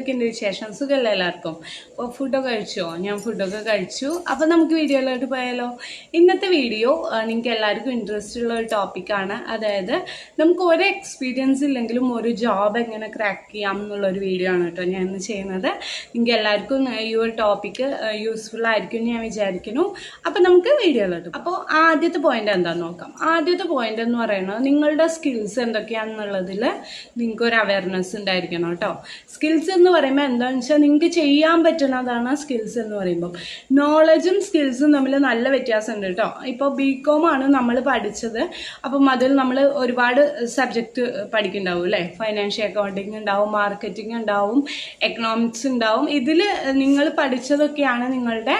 എന്തൊക്കെയുണ്ട് വിശേഷം? സുഖമല്ലേ എല്ലാവർക്കും? അപ്പോൾ ഫുഡൊക്കെ കഴിച്ചോ? ഞാൻ ഫുഡൊക്കെ കഴിച്ചു. അപ്പോൾ നമുക്ക് വീഡിയോയിലോട്ട് പോയാലോ? ഇന്നത്തെ വീഡിയോ നിങ്ങൾക്ക് എല്ലാവർക്കും ഇൻട്രസ്റ്റ് ഉള്ള ഒരു ടോപ്പിക്കാണ്. അതായത് നമുക്ക് ഒരു എക്സ്പീരിയൻസ് ഇല്ലെങ്കിലും ഒരു ജോബ് എങ്ങനെ ക്രാക്ക് ചെയ്യാം എന്നുള്ളൊരു വീഡിയോ ആണ് കേട്ടോ ഞാൻ ഇന്ന് ചെയ്യുന്നത്. നിങ്ങൾക്ക് എല്ലാവർക്കും ഈ ഒരു ടോപ്പിക്ക് യൂസ്ഫുൾ ആയിരിക്കും ഞാൻ വിചാരിക്കുന്നു. അപ്പോൾ നമുക്ക് വീഡിയോയിലോട്ട്. അപ്പോൾ ആദ്യത്തെ പോയിന്റ് എന്താണെന്ന് നോക്കാം. ആദ്യത്തെ പോയിന്റ് എന്ന് പറയുന്നത് നിങ്ങളുടെ സ്കിൽസ് എന്തൊക്കെയാണെന്നുള്ളതിൽ നിങ്ങൾക്ക് ഒരു അവയർനെസ് ഉണ്ടായിരിക്കണം കേട്ടോ. സ്കിൽസ് എന്ന് പറയുമ്പോൾ എന്താണെന്ന് വെച്ചാൽ നിങ്ങൾക്ക് ചെയ്യാൻ പറ്റുന്നതാണ് സ്കിൽസ് എന്ന് പറയുമ്പോൾ. നോളജും സ്കിൽസും തമ്മിൽ നല്ല വ്യത്യാസമുണ്ട് കേട്ടോ. ഇപ്പോൾ BCom ആണ് നമ്മൾ പഠിച്ചത്. അപ്പം അതിൽ നമ്മൾ ഒരുപാട് സബ്ജക്റ്റ് പഠിക്കുന്നുണ്ടാവും അല്ലേ. ഫൈനാൻഷ്യൽ അക്കൗണ്ടിങ് ഉണ്ടാവും, മാർക്കറ്റിംഗ് ഉണ്ടാവും, എക്കണോമിക്സ് ഉണ്ടാവും. ഇതിൽ നിങ്ങൾ പഠിച്ചതൊക്കെയാണ് നിങ്ങളുടെ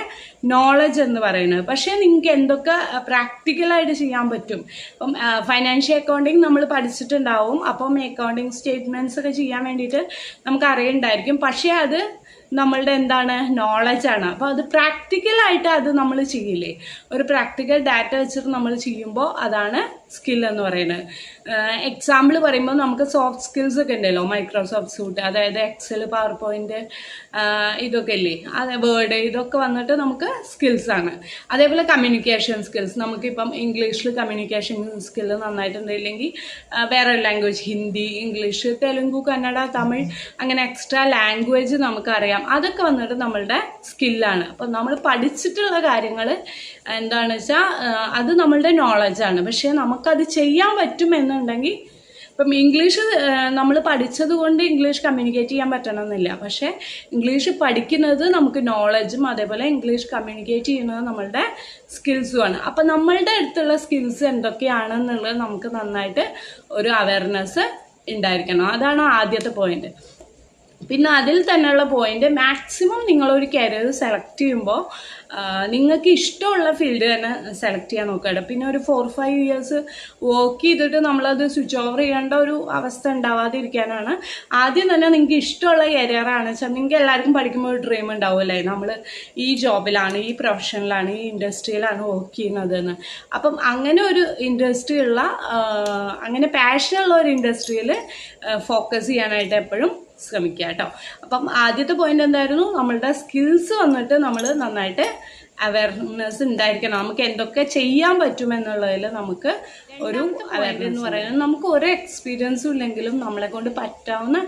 നോളജ് എന്ന് പറയുന്നത്. പക്ഷേ നിങ്ങൾക്ക് എന്തൊക്കെ പ്രാക്ടിക്കലായിട്ട് ചെയ്യാൻ പറ്റും. ഇപ്പം ഫൈനാൻഷ്യൽ അക്കൗണ്ടിങ് നമ്മൾ പഠിച്ചിട്ടുണ്ടാവും. അപ്പം അക്കൗണ്ടിങ് സ്റ്റേറ്റ്മെൻറ്റ്സ് ഒക്കെ ചെയ്യാൻ വേണ്ടിയിട്ട് നമുക്ക് അറിയുന്നുണ്ടായിരിക്കും. പക്ഷേ അത് നമ്മളുടെ എന്താണ് നോളജാണ്. അപ്പോൾ അത് പ്രാക്ടിക്കലായിട്ട് അത് നമ്മൾ ചെയ്യില്ലേ, ഒരു പ്രാക്ടിക്കൽ ഡാറ്റ വെച്ചിട്ട് നമ്മൾ ചെയ്യുമ്പോൾ അതാണ് സ്കിൽ എന്ന് പറയുന്നത്. എക്സാമ്പിൾ പറയുമ്പോൾ നമുക്ക് സോഫ്റ്റ് സ്കിൽസ് ഒക്കെ ഉണ്ടല്ലോ, മൈക്രോസോഫ്റ്റ് സൂട്ട്, അതായത് എക്സൽ, പവർ പോയിന്റ്, ഇതൊക്കെ ഇല്ലേ, അതെ, വേർഡ്, ഇതൊക്കെ വന്നിട്ട് നമുക്ക് സ്കിൽസാണ്. അതേപോലെ കമ്മ്യൂണിക്കേഷൻ സ്കിൽസ്, നമുക്കിപ്പം ഇംഗ്ലീഷിൽ കമ്മ്യൂണിക്കേഷൻ സ്കിൽ നന്നായിട്ടുണ്ടെങ്കിൽ വേറെ ലാംഗ്വേജ്, ഹിന്ദി, ഇംഗ്ലീഷ്, തെലുങ്കു, കന്നഡ, തമിഴ്, അങ്ങനെ എക്സ്ട്രാ ലാംഗ്വേജ് നമുക്കറിയാം. അതൊക്കെ വന്നിട്ട് നമ്മളുടെ സ്കില്ലാണ്. അപ്പം നമ്മൾ പഠിച്ചിട്ടുള്ള കാര്യങ്ങൾ എന്താണെന്ന് വെച്ചാൽ അത് നമ്മളുടെ നോളജാണ്. പക്ഷേ നമുക്കത് ചെയ്യാൻ പറ്റുമെന്നുണ്ടെങ്കിൽ, ഇപ്പം ഇംഗ്ലീഷ് നമ്മൾ പഠിച്ചത് കൊണ്ട് ഇംഗ്ലീഷ് കമ്മ്യൂണിക്കേറ്റ് ചെയ്യാൻ പറ്റണമെന്നില്ല. പക്ഷേ ഇംഗ്ലീഷ് പഠിക്കുന്നത് നമുക്ക് നോളജും അതേപോലെ ഇംഗ്ലീഷ് കമ്മ്യൂണിക്കേറ്റ് ചെയ്യുന്നത് നമ്മളുടെ സ്കിൽസുമാണ്. അപ്പം നമ്മളുടെ അടുത്തുള്ള സ്കിൽസ് എന്തൊക്കെയാണെന്നുള്ളത് നമുക്ക് നന്നായിട്ട് ഒരു അവയർനെസ് ഉണ്ടായിരിക്കണം. അതാണ് ആദ്യത്തെ പോയിന്റ്. പിന്നെ അതിൽ തന്നെയുള്ള പോയിന്റ്, മാക്സിമം നിങ്ങളൊരു കരിയർ സെലക്ട് ചെയ്യുമ്പോൾ നിങ്ങൾക്ക് ഇഷ്ടമുള്ള ഫീൽഡ് തന്നെ സെലക്ട് ചെയ്യാൻ നോക്കുക. പിന്നെ ഒരു 4-5 ഇയേഴ്സ് വർക്ക് ചെയ്തിട്ട് നമ്മളത് സ്വിച്ച് ഓവർ ചെയ്യേണ്ട ഒരു അവസ്ഥ ഉണ്ടാവാതിരിക്കാനാണ് ആദ്യം തന്നെ നിങ്ങൾക്ക് ഇഷ്ടമുള്ള കരിയറാണ് വെച്ചാൽ, നിങ്ങൾക്ക് എല്ലാവർക്കും പഠിക്കുമ്പോൾ ഒരു ഡ്രീം ഉണ്ടാവുമല്ലേ, നമ്മൾ ഈ ജോബിലാണ്, ഈ പ്രൊഫഷനിലാണ്, ഈ ഇൻഡസ്ട്രിയിലാണ് വർക്ക് ചെയ്യുന്നതെന്ന്. അപ്പം അങ്ങനെ ഒരു ഇൻഡസ്ട്രി ഉള്ള, അങ്ങനെ പാഷനുള്ള ഒരു ഇൻഡസ്ട്രിയിൽ ഫോക്കസ് ചെയ്യാനായിട്ട് എപ്പോഴും ശ്രമിക്കുക കേട്ടോ. അപ്പം ആദ്യത്തെ പോയിന്റ് എന്തായിരുന്നു, നമ്മളുടെ സ്കിൽസ് വന്നിട്ട് നമ്മൾ നന്നായിട്ട് അവയർനെസ് ഉണ്ടായിരിക്കണം. നമുക്ക് എന്തൊക്കെ ചെയ്യാൻ പറ്റുമെന്നുള്ളതിൽ നമുക്ക് ഒരു അവയർനെസ് എന്ന് പറയുന്നത്, നമുക്ക് ഒരു എക്സ്പീരിയൻസും ഇല്ലെങ്കിലും നമ്മളെ കൊണ്ട് പറ്റാവുന്ന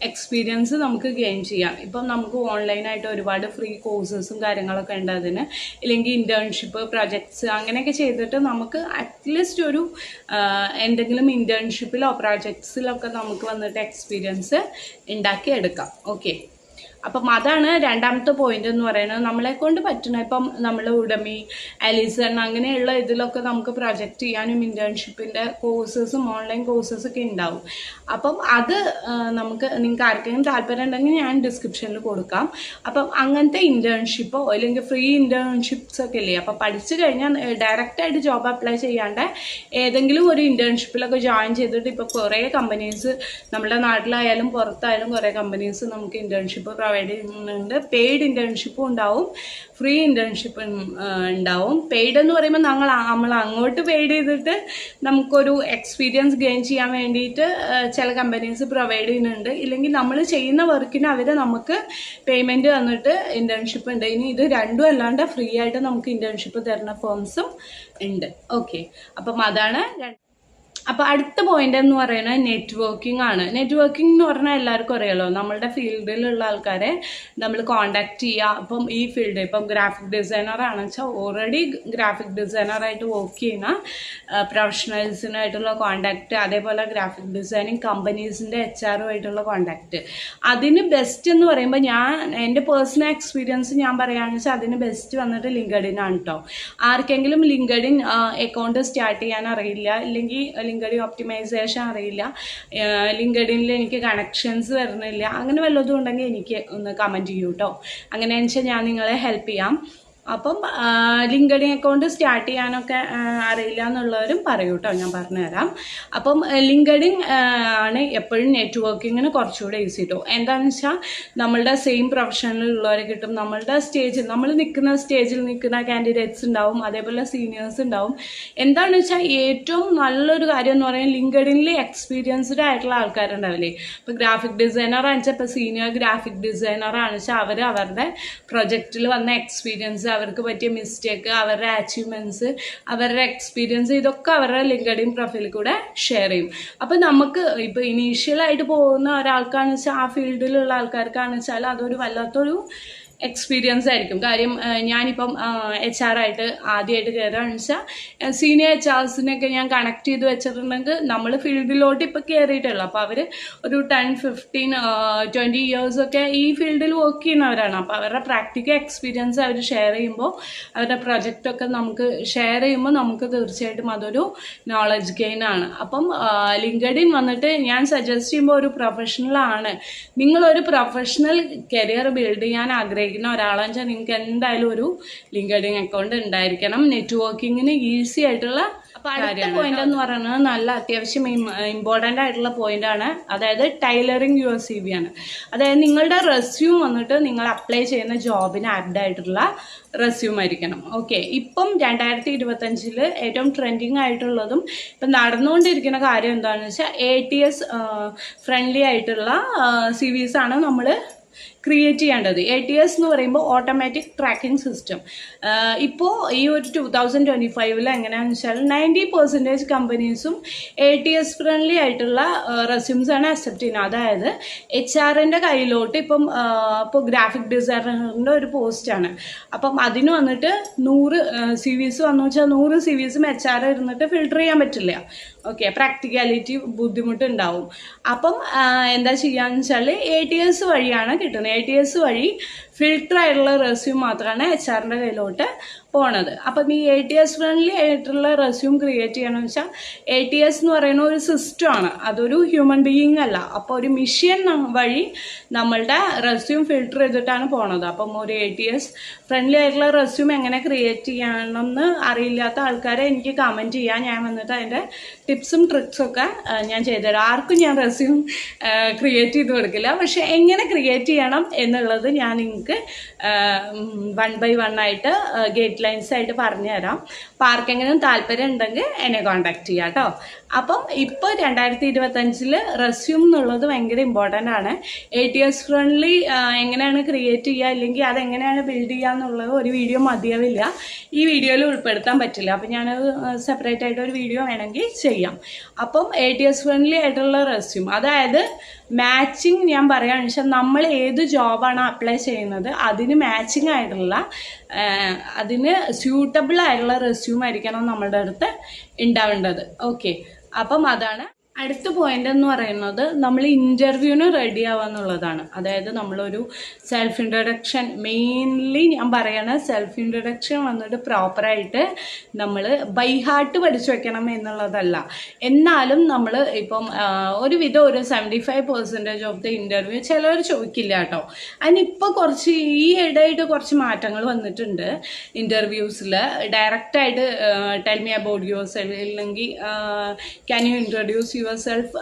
എക്സ്പീരിയൻസ് നമുക്ക് ഗെയിൻ ചെയ്യാം. ഇപ്പം നമുക്ക് ഓൺലൈനായിട്ട് ഒരുപാട് ഫ്രീ കോഴ്സസും കാര്യങ്ങളൊക്കെ ഉണ്ട് അതിന്, ഇല്ലെങ്കിൽ ഇന്റേൺഷിപ്പ്, പ്രൊജക്ട്സ്, അങ്ങനെയൊക്കെ ചെയ്തിട്ട് നമുക്ക് അറ്റ്ലീസ്റ്റ് ഒരു എന്തെങ്കിലും ഇന്റേൺഷിപ്പിലോ പ്രൊജക്ട്സിലൊക്കെ നമുക്ക് വന്നിട്ട് എക്സ്പീരിയൻസ് ഉണ്ടാക്കിയെടുക്കാം. ഓക്കെ, അപ്പം അതാണ് രണ്ടാമത്തെ പോയിന്റ് എന്ന് പറയുന്നത്. നമ്മളെ കൊണ്ട് പറ്റുന്ന, ഇപ്പം നമ്മൾ ഉടമി, അലിസൺ, അങ്ങനെയുള്ള ഇതിലൊക്കെ നമുക്ക് പ്രൊജക്റ്റ് ചെയ്യാനും ഇന്റേൺഷിപ്പിന്റെ കോഴ്സസും ഓൺലൈൻ കോഴ്സസൊക്കെ ഉണ്ടാവും. അപ്പം അത് നമുക്ക്, നിങ്ങൾക്ക് ആർക്കെങ്കിലും താല്പര്യം ഉണ്ടെങ്കിൽ ഞാൻ ഡിസ്ക്രിപ്ഷനിൽ കൊടുക്കാം. അപ്പം അങ്ങനത്തെ ഇന്റേൺഷിപ്പോ അല്ലെങ്കിൽ ഫ്രീ ഇന്റേൺഷിപ്സ് ഒക്കെ ഇല്ലേ, അപ്പം പഠിച്ചു കഴിഞ്ഞാൽ ഡയറക്റ്റായിട്ട് ജോബ് അപ്ലൈ ചെയ്യാണ്ട് ഏതെങ്കിലും ഒരു ഇന്റേൺഷിപ്പിലൊക്കെ ജോയിൻ ചെയ്തിട്ട്, ഇപ്പോൾ കുറേ കമ്പനീസ് നമ്മുടെ നാട്ടിലായാലും പുറത്തായാലും കുറേ കമ്പനീസ് നമുക്ക് ഇന്റേൺഷിപ്പ് പ്രൊവൈഡ് ചെയ്യുന്നുണ്ട്. പെയ്ഡ് ഇന്റേൺഷിപ്പും ഉണ്ടാവും, ഫ്രീ ഇന്റേൺഷിപ്പ് ഉണ്ടാവും. പെയ്ഡ് എന്ന് പറയുമ്പോൾ നമ്മൾ അങ്ങോട്ട് പെയ്ഡ് ചെയ്തിട്ട് നമുക്കൊരു എക്സ്പീരിയൻസ് ഗെയിൻ ചെയ്യാൻ വേണ്ടിയിട്ട് ചില കമ്പനീസ് പ്രൊവൈഡ് ചെയ്യുന്നുണ്ട്. ഇല്ലെങ്കിൽ നമ്മൾ ചെയ്യുന്ന വർക്കിന് അവർ നമുക്ക് പേയ്മെന്റ് തന്നിട്ട് ഇന്റേൺഷിപ്പ് ഉണ്ട്. ഇനി ഇത് രണ്ടും അല്ലാണ്ട് ഫ്രീ ആയിട്ട് നമുക്ക് ഇന്റേൺഷിപ്പ് തരുന്ന ഫേംസും ഉണ്ട്. ഓക്കെ, അപ്പം അതാണ്. അപ്പോൾ അടുത്ത പോയിന്റ് എന്ന് പറയുന്നത് നെറ്റ്വർക്കിംഗ് ആണ്. നെറ്റ്വർക്കിംഗ് എന്ന് പറഞ്ഞാൽ എല്ലാവർക്കും അറിയാലോ, നമ്മളുടെ ഫീൽഡിലുള്ള ആൾക്കാരെ നമ്മൾ കോണ്ടാക്ട് ചെയ്യുക. അപ്പം ഈ ഫീൽഡ്, ഇപ്പം ഗ്രാഫിക് ഡിസൈനർ ആണെന്ന് വെച്ചാൽ ഓൾറെഡി ഗ്രാഫിക് ഡിസൈനറായിട്ട് വർക്ക് ചെയ്യുന്ന പ്രൊഫഷണൽസിനായിട്ടുള്ള കോണ്ടാക്ട്, അതേപോലെ ഗ്രാഫിക് ഡിസൈനിങ് കമ്പനീസിൻ്റെ HR കോണ്ടാക്ട്. അതിന് ബെസ്റ്റ് എന്ന് പറയുമ്പോൾ, എൻ്റെ പേഴ്സണൽ എക്സ്പീരിയൻസ് ഞാൻ പറയുകയാണെന്ന് വെച്ചാൽ അതിന് ബെസ്റ്റ് വന്നിട്ട് ലിങ്ക്ഡിൻ ആണ് കേട്ടോ. ആർക്കെങ്കിലും ലിങ്ക്ഡിൻ അക്കൗണ്ട് സ്റ്റാർട്ട് ചെയ്യാൻ അറിയില്ല, ഇല്ലെങ്കിൽ ലിങ്ക്ഡിൻ ഒപ്റ്റിമൈസേഷൻ അറിയില്ല, ലിങ്ക്ഡിനിൽ എനിക്ക് കണക്ഷൻസ് വരുന്നില്ല, അങ്ങനെ വല്ലതും ഉണ്ടെങ്കിൽ എനിക്ക് ഒന്ന് കമൻറ്റ് ചെയ്യൂ കേട്ടോ. അങ്ങനെയാണെന്ന് വെച്ചാൽ ഞാൻ നിങ്ങളെ ഹെൽപ്പ് ചെയ്യാം. അപ്പം ലിങ്ക്ഡിൻ അക്കൗണ്ട് സ്റ്റാർട്ട് ചെയ്യാനൊക്കെ അറിയില്ല എന്നുള്ളവരും പറയൂ കേട്ടോ, ഞാൻ പറഞ്ഞുതരാം. അപ്പം ലിങ്ക്ഡിൻ ആണ് എപ്പോഴും നെറ്റ്വർക്കിങ്ങിന് കുറച്ചുകൂടെ ഈസി കേട്ടോ. എന്താണെന്ന് വെച്ചാൽ നമ്മളുടെ സെയിം പ്രൊഫഷനിലുള്ളവരെ കിട്ടും, നമ്മളുടെ സ്റ്റേജിൽ നമ്മൾ നിൽക്കുന്ന സ്റ്റേജിൽ നിൽക്കുന്ന കാൻഡിഡേറ്റ്സ് ഉണ്ടാവും, അതേപോലെ സീനിയേഴ്സ് ഉണ്ടാവും. എന്താണെന്ന് വെച്ചാൽ ഏറ്റവും നല്ലൊരു കാര്യം എന്ന് പറയുന്നത് ലിങ്ക്ഡിനിൽ എക്സ്പീരിയൻസ്ഡ് ആയിട്ടുള്ള ആൾക്കാരുണ്ടാവില്ലേ. ഇപ്പോൾ ഗ്രാഫിക് ഡിസൈനർ ആണെന്ന്, ഇപ്പോൾ സീനിയർ ഗ്രാഫിക് ഡിസൈനർ ആണെന്ന്, അവർ അവരുടെ പ്രൊജക്റ്റിൽ വന്ന എക്സ്പീരിയൻസ്, അവർക്ക് പറ്റിയ മിസ്റ്റേക്ക്, അവരുടെ അച്ചീവ്മെൻറ്റ്സ്, അവരുടെ എക്സ്പീരിയൻസ്, ഇതൊക്കെ അവരുടെ ലിങ്ക്ഡിൻ പ്രൊഫൈലിൽ കൂടെ ഷെയർ ചെയ്യും. അപ്പം നമുക്ക് ഇപ്പോൾ ഇനീഷ്യലായിട്ട് പോകുന്ന ഒരാൾക്കാണെന്ന് വെച്ചാൽ, ആ ഫീൽഡിലുള്ള ആൾക്കാർക്കാണെന്ന് വെച്ചാൽ അതൊരു വല്ലാത്തൊരു എക്സ്പീരിയൻസ് ആയിരിക്കും. കാര്യം ഞാനിപ്പം HR ആയിട്ട് ആദ്യമായിട്ട് കയറുകയാണെന്ന് വെച്ചാൽ സീനിയർ HRസിനെയൊക്കെ ഞാൻ കണക്ട് ചെയ്ത് വെച്ചിട്ടുണ്ടെങ്കിൽ നമ്മൾ ഫീൽഡിലോട്ട് ഇപ്പോൾ കയറിയിട്ടുള്ളൂ. അപ്പോൾ അവർ ഒരു 10, 15, 20 ഇയേഴ്സൊക്കെ ഈ ഫീൽഡിൽ വർക്ക് ചെയ്യുന്നവരാണ്. അപ്പോൾ അവരുടെ പ്രാക്ടിക്കൽ എക്സ്പീരിയൻസ് അവർ ഷെയർ ചെയ്യുമ്പോൾ, അവരുടെ പ്രൊജക്റ്റൊക്കെ നമുക്ക് ഷെയർ ചെയ്യുമ്പോൾ നമുക്ക് തീർച്ചയായിട്ടും അതൊരു നോളജ് ഗെയിൻ ആണ്. അപ്പം ലിങ്ക്ഡിൻ വന്നിട്ട് ഞാൻ സജസ്റ്റ് ചെയ്യുമ്പോൾ ഒരു പ്രൊഫഷണലാണ്, നിങ്ങളൊരു പ്രൊഫഷണൽ കരിയർ ബിൽഡ് ചെയ്യാൻ ആഗ്രഹിക്കുന്ന ഒരാളെന്ന് വെച്ചാൽ നിങ്ങൾക്ക് എന്തായാലും ഒരു ലിങ്ക്ഡിൻ അക്കൗണ്ട് ഉണ്ടായിരിക്കണം. നെറ്റ്വർക്കിങ്ങിന് ഈസി ആയിട്ടുള്ള. അപ്പോൾ അടുത്ത പോയിന്റ് എന്ന് പറയുന്നത് നല്ല അത്യാവശ്യം ഇമ്പോർട്ടൻ്റ് ആയിട്ടുള്ള പോയിന്റ് ആണ്. അതായത് ടൈലറിങ് യുവർ CV ആണ്. അതായത് നിങ്ങളുടെ റെസ്യൂം വന്നിട്ട് നിങ്ങൾ അപ്ലൈ ചെയ്യുന്ന ജോബിന് ആപ്ഡ് ആയിട്ടുള്ള റെസ്യൂം ആയിരിക്കണം. ഓക്കെ, ഇപ്പം 2025 ഏറ്റവും ട്രെൻഡിങ് ആയിട്ടുള്ളതും ഇപ്പം നടന്നുകൊണ്ടിരിക്കുന്ന കാര്യം എന്താണെന്ന് വെച്ചാൽ ATS ഫ്രണ്ട്ലി ആയിട്ടുള്ള CVs ആണ് നമ്മൾ ക്രിയേറ്റ് ചെയ്യേണ്ടത്. ATS എന്ന് പറയുമ്പോൾ ഓട്ടോമാറ്റിക് ട്രാക്കിംഗ് സിസ്റ്റം. ഇപ്പോൾ ഈ ഒരു 2025 എങ്ങനെയാണെന്ന് വെച്ചാൽ 90% കമ്പനീസും ATS ഫ്രണ്ട്ലി ആയിട്ടുള്ള റെസ്യൂംസ് ആണ് അക്സെപ്റ്റ് ചെയ്യുന്നത്. അതായത് HRൻ്റെ കയ്യിലോട്ട് ഇപ്പോൾ ഗ്രാഫിക് ഡിസൈനറിൻ്റെ ഒരു പോസ്റ്റാണ്, അപ്പം അതിന് വന്നിട്ട് 100 CVs വന്നു വെച്ചാൽ 100 CVസും HR ഇരുന്നിട്ട് ഫിൽട്ടർ ചെയ്യാൻ പറ്റില്ല. ഓക്കെ, പ്രാക്ടിക്കാലിറ്റി ബുദ്ധിമുട്ടുണ്ടാവും. അപ്പം എന്താ ചെയ്യാന്ന് വെച്ചാൽ ATS വഴിയാണ് കിട്ടുന്നത്. ATS വഴി ഫിൽട്ടർ ആയിട്ടുള്ള റെസ്യൂം മാത്രമാണ് HRൻ്റെ കയ്യിലോട്ട് പോണത്. അപ്പം ഈ ATS ഫ്രണ്ട്ലി ആയിട്ടുള്ള റെസ്യൂം ക്രിയേറ്റ് ചെയ്യണമെന്ന് വെച്ചാൽ ATS എന്ന് പറയുന്ന ഒരു സിസ്റ്റമാണ്, അതൊരു ഹ്യൂമൻ ബീയിങ് അല്ല. അപ്പോൾ ഒരു മെഷീൻ വഴി നമ്മളുടെ റെസ്യൂം ഫിൽട്ടർ ചെയ്തിട്ടാണ് പോണത്. അപ്പം ഒരു ATS ഫ്രണ്ട്ലി ആയിട്ടുള്ള റെസ്യൂം എങ്ങനെ ക്രിയേറ്റ് ചെയ്യണമെന്ന് അറിയില്ലാത്ത ആൾക്കാരെ എനിക്ക് കമൻറ്റ് ചെയ്യാം. ഞാൻ വന്നിട്ട് അതിൻ്റെ ടിപ്സും ട്രിക്സൊക്കെ ഞാൻ ചെയ്തുതരാം. ആർക്കും ഞാൻ റെസ്യൂം ക്രിയേറ്റ് ചെയ്ത് കൊടുക്കില്ല, പക്ഷെ എങ്ങനെ ക്രിയേറ്റ് ചെയ്യണം എന്നുള്ളത് ഞാൻ നിങ്ങൾക്ക് 1 by 1 ആയിട്ട് ഗൈഡ് ലൈൻസ് ആയിട്ട് പറഞ്ഞു തരാം. അപ്പോൾ ആർക്കെങ്കിലും താല്പര്യം ഉണ്ടെങ്കിൽ എന്നെ കോൺടാക്ട് ചെയ്യാം കേട്ടോ. അപ്പം ഇപ്പോൾ 2025 റെസ്യൂം എന്നുള്ളത് ഭയങ്കര ഇമ്പോർട്ടൻ്റ് ആണ്. ATS ഫ്രണ്ട്ലി എങ്ങനെയാണ് ക്രിയേറ്റ് ചെയ്യുക, അല്ലെങ്കിൽ അതെങ്ങനെയാണ് ബിൽഡ് ചെയ്യുക എന്നുള്ളത് ഒരു വീഡിയോ മതിയാവില്ല, ഈ വീഡിയോയിൽ ഉൾപ്പെടുത്താൻ പറ്റില്ല. അപ്പം ഞാനത് സെപ്പറേറ്റ് ആയിട്ട് ഒരു വീഡിയോ വേണമെങ്കിൽ ചെയ്യാം. അപ്പം ATS ഫ്രണ്ട്ലി ആയിട്ടുള്ള റെസ്യൂം, അതായത് മാച്ചിങ് ഞാൻ പറയുകയാണെന്ന് വെച്ചാൽ നമ്മൾ ഏത് ജോബാണ് അപ്ലൈ ചെയ്യുന്നത് അതിന് മാച്ചിങ് ആയിട്ടുള്ള, അതിന് സ്യൂട്ടബിൾ ആയിട്ടുള്ള റെസ്യൂം ആയിരിക്കണം നമ്മളുടെ അടുത്ത് ഉണ്ടാവേണ്ടത്. ഓക്കെ, അപ്പം അതാണ് അടുത്ത പോയിന്റ് എന്ന് പറയുന്നത്. നമ്മൾ ഇൻ്റർവ്യൂവിന് റെഡി ആവുക എന്നുള്ളതാണ്. അതായത് നമ്മളൊരു സെൽഫ് ഇൻട്രൊഡക്ഷൻ, മെയിൻലി ഞാൻ പറയണ സെൽഫ് ഇൻട്രൊഡക്ഷൻ വന്നിട്ട് പ്രോപ്പറായിട്ട് നമ്മൾ ബൈ ഹാർട്ട് പഠിച്ചു വെക്കണം എന്നുള്ളതല്ല. എന്നാലും നമ്മൾ ഇപ്പം ഒരുവിധം ഒരു 75% ഓഫ് ദ ഇൻ്റർവ്യൂ ചിലവർ ചോദിക്കില്ല കേട്ടോ. അതിനിപ്പോൾ കുറച്ച് ഈ ഇടയായിട്ട് കുറച്ച് മാറ്റങ്ങൾ വന്നിട്ടുണ്ട് ഇൻ്റർവ്യൂസിൽ. ഡയറക്റ്റായിട്ട് tell me about yourself, അല്ലെങ്കിൽ can you introduce yourself,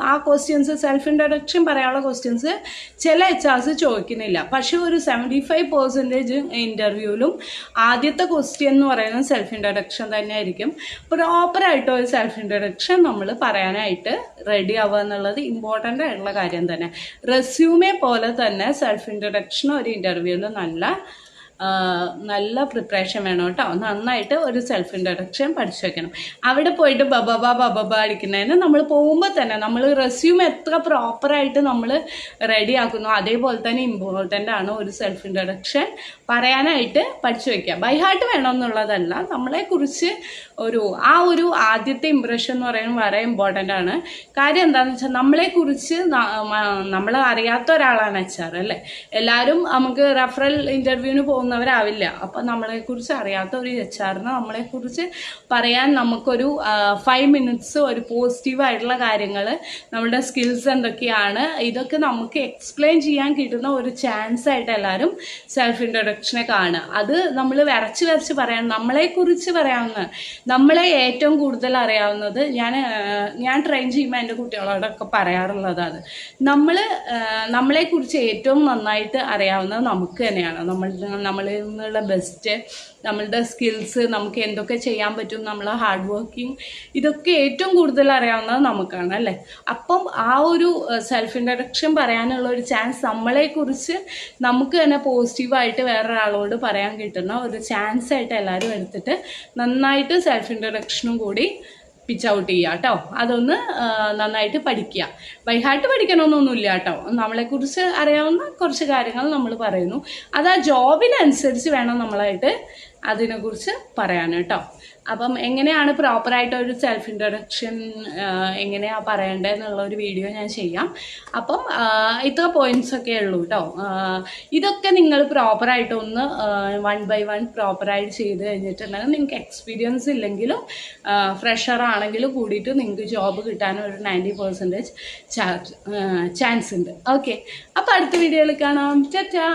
ആ ക്വസ്റ്റ്യൻസ്, സെൽഫ് ഇൻട്രൊഡക്ഷൻ പറയാനുള്ള ക്വസ്റ്റ്യൻസ് ചില HRs ചോദിക്കുന്നില്ല. പക്ഷെ ഒരു 75% ഇൻ്റർവ്യൂവിലും ആദ്യത്തെ ക്വസ്റ്റ്യൻ എന്ന് പറയുന്നത് സെൽഫ് ഇൻട്രൊഡക്ഷൻ തന്നെ ആയിരിക്കും. പ്രോപ്പറായിട്ട് ഒരു സെൽഫ് ഇൻട്രൊഡക്ഷൻ നമ്മൾ പറയാനായിട്ട് റെഡി ആവുക എന്നുള്ളത് ഇമ്പോർട്ടൻ്റ് ആയിട്ടുള്ള കാര്യം തന്നെ. റെസ്യൂമെ പോലെ തന്നെ സെൽഫ് ഇൻട്രൊഡക്ഷൻ ഒരു ഇൻ്റർവ്യൂവിൽ നല്ല പ്രിപ്പറേഷൻ വേണം കേട്ടോ. നന്നായിട്ട് ഒരു സെൽഫ് ഇൻട്രൊഡക്ഷൻ പഠിച്ചു വെക്കണം. അവിടെ പോയിട്ട് ബബബ അടിക്കുന്നതിന് നമ്മൾ പോകുമ്പോൾ തന്നെ നമ്മൾ റെസ്യൂം എത്ര പ്രോപ്പറായിട്ട് നമ്മൾ റെഡി ആക്കുന്നു അതേപോലെ തന്നെ ഇമ്പോർട്ടൻ്റ് ആണ് ഒരു സെൽഫ് ഇൻട്രൊഡക്ഷൻ പറയാനായിട്ട് പഠിച്ചു വയ്ക്കുക. ബൈ ഹാർട്ട് വേണമെന്നുള്ളതല്ല, നമ്മളെക്കുറിച്ച് ഒരു ആദ്യത്തെ ഇംപ്രഷൻ എന്ന് പറയുന്നത് വളരെ ഇമ്പോർട്ടൻ്റ് ആണ്. കാര്യം എന്താണെന്ന് വെച്ചാൽ നമ്മളെക്കുറിച്ച് നമ്മൾ അറിയാത്ത ഒരാളാണ് HR അല്ലേ. എല്ലാവരും നമുക്ക് റെഫറൽ ഇൻ്റർവ്യൂവിന് പോകുന്ന പോകുന്നവരാവില്ല. അപ്പം നമ്മളെക്കുറിച്ച് അറിയാത്ത ഒരു HR-ന് നമ്മളെക്കുറിച്ച് പറയാൻ നമുക്കൊരു 5 മിനിറ്റ്സ് ഒരു പോസിറ്റീവായിട്ടുള്ള കാര്യങ്ങൾ, നമ്മുടെ സ്കിൽസ് എന്തൊക്കെയാണ്, ഇതൊക്കെ നമുക്ക് എക്സ്പ്ലെയിൻ ചെയ്യാൻ കിട്ടുന്ന ഒരു ചാൻസ് ആയിട്ട് എല്ലാവരും സെൽഫ് ഇൻട്രൊഡക്ഷനെ കാണുക. അത് നമ്മൾ വരച്ച് പറയാൻ, നമ്മളെക്കുറിച്ച് പറയാവുന്ന, നമ്മളെ ഏറ്റവും കൂടുതൽ അറിയാവുന്നത് ഞാൻ ട്രെയിൻ ചെയ്യുമ്പോൾ എൻ്റെ കുട്ടികളോടൊക്കെ പറയാറുള്ളതാണ്. നമ്മളെക്കുറിച്ച് ഏറ്റവും നന്നായിട്ട് അറിയാവുന്നത് നമുക്ക് തന്നെയാണ്. നമ്മളിൽ നിന്നുള്ള ബെസ്റ്റ്, നമ്മളുടെ സ്കിൽസ്, നമുക്ക് എന്തൊക്കെ ചെയ്യാൻ പറ്റും, നമ്മൾ ഹാർഡ് വർക്കിംഗ്, ഇതൊക്കെ ഏറ്റവും കൂടുതൽ അറിയാവുന്നത് നമുക്കാണ് അല്ലേ. അപ്പം ആ ഒരു സെൽഫ് ഇൻട്രൊഡക്ഷൻ പറയാനുള്ള ഒരു ചാൻസ് നമ്മളെക്കുറിച്ച് നമുക്ക് തന്നെ പോസിറ്റീവായിട്ട് വേറൊരാളോട് പറയാൻ കിട്ടുന്ന ഒരു ചാൻസ് ആയിട്ട് എല്ലാവരും എടുത്തിട്ട് നന്നായിട്ട് സെൽഫ് ഇൻട്രൊഡക്ഷനും കൂടി പിച്ച് ഔട്ട് ചെയ്യുക കേട്ടോ. അതൊന്ന് നന്നായിട്ട് പഠിക്കുക. ബൈഹാർട്ട് പഠിക്കണമെന്നൊന്നുമില്ല കേട്ടോ. നമ്മളെക്കുറിച്ച് അറിയാവുന്ന കുറച്ച് കാര്യങ്ങൾ നമ്മൾ പറയുന്നു. അത് ആ ജോബിനനുസരിച്ച് വേണം നമ്മളായിട്ട് അതിനെക്കുറിച്ച് പറയാൻ കേട്ടോ. അപ്പം എങ്ങനെയാണ് പ്രോപ്പറായിട്ട് ഒരു സെൽഫ് ഇൻട്രൊഡക്ഷൻ എങ്ങനെയാണ് പറയേണ്ടതെന്നുള്ള ഒരു വീഡിയോ ഞാൻ ചെയ്യാം. അപ്പം ഇത്ര പോയിന്റ്സ് ഒക്കെ ഉള്ളൂ കേട്ടോ. ഇതൊക്കെ നിങ്ങൾ പ്രോപ്പറായിട്ട് ഒന്ന് 1 by 1 പ്രോപ്പറായിട്ട് ചെയ്ത് കഴിഞ്ഞിട്ടുണ്ടെങ്കിൽ നിങ്ങൾക്ക് എക്സ്പീരിയൻസ് ഇല്ലെങ്കിലും ഫ്രഷർ ആണെങ്കിലും കൂടിയിട്ട് നിങ്ങൾക്ക് ജോബ് കിട്ടാൻ ഒരു 90% ചാൻസ് ഉണ്ട്. ഓക്കെ, അപ്പോൾ അടുത്ത വീഡിയോയിൽ കാണാം. ടാറ്റാ.